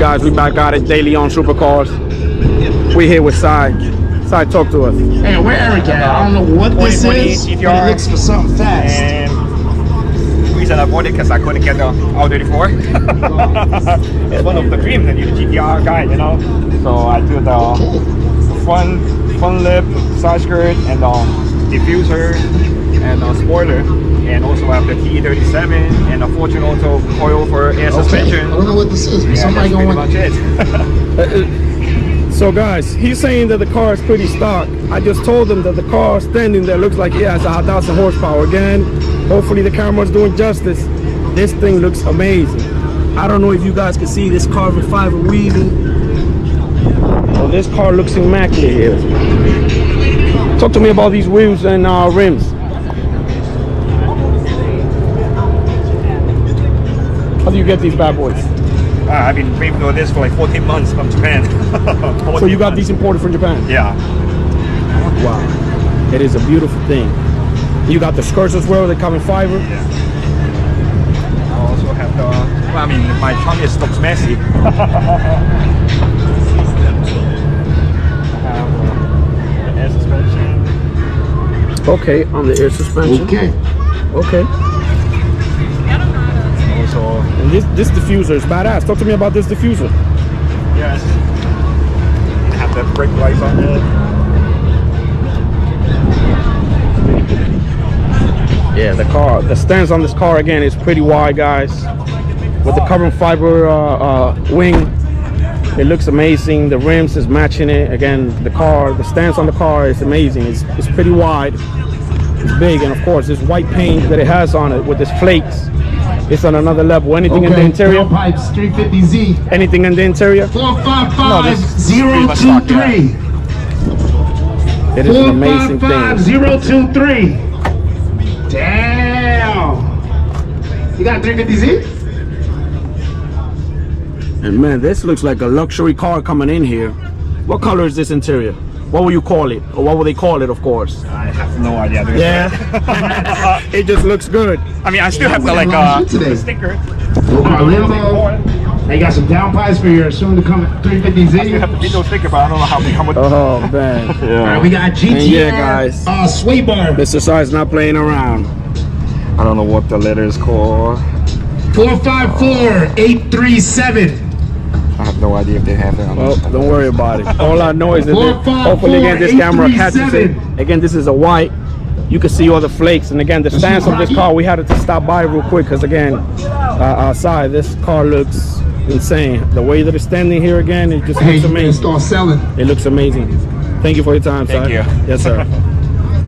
guys? We back at it daily on Supercars. We here with Sai. Sai, talk to us. Hey, where Eric at? I don't know what this is, GTR, but it looks for something fast. And the reason I bought it because I couldn't get the R35. It's one of the dreams that you're the GTR guy, you know. So I do the front lip, side skirt, and diffuser, and spoiler, and also have the T37 and a Fortune Auto coil for air suspension. I don't know what this is, but Yeah, somebody that's gonna pretty much it. So guys, he's saying that the car is pretty stock. I just told him that the car standing there looks like it has 1,000 horsepower. Again, hopefully the camera's doing justice. This thing looks amazing. I don't know if you guys can see this carbon fiber weaving. Oh, this car looks immaculate here. Talk to me about these wheels and rims. How do you get these bad boys? I've been waiting for this for like 14 months from Japan. So you got these imported from Japan? Yeah. Wow, it is a beautiful thing. You got the skirts as well, the carbon fiber. Yeah. I also have the, I mean, my trunk looks messy. I have the air suspension. Okay, on the air suspension. Okay. Also, And this diffuser is badass. Talk to me about this diffuser. yes, I have the brake lights on it. Yeah, the stance on this car again is pretty wide, guys. With the carbon fiber wing, it looks amazing. The rims is matching it. Again, the stance on the car is amazing. It's pretty wide. It's big, and of course, this white paint that it has on it with this flakes, it's on another level. Anything in the interior? Pipes 350Z. Anything in the interior? 455023. It is an amazing thing. 455023. Damn. You got 350Z? And man, this looks like a luxury car coming in here. What color is this interior? What will you call it? Or what will they call it, of course? I have no idea. Yeah. It just looks good. I mean, I still have the sticker. They got some downpipes for your soon to come I still 350Z. have the video sticker, but I don't know how they come with. Oh man. All right, we got GTR. And yeah, guys. Sway bar. Mr. Sai's not playing around. I don't know what the letter is called. 454837. I have no idea if they have it on Well, this. don't worry about it. All I know is that 454 hopefully again this camera catches it. 837. Again, this is a white. You can see all the flakes, and again the stance of this car. We had to stop by real quick because again, outside this car looks insane. The way that it's standing here again, it just looks amazing. Start selling. It looks amazing. Thank you for your time, Thank Sai. you. Yes, sir.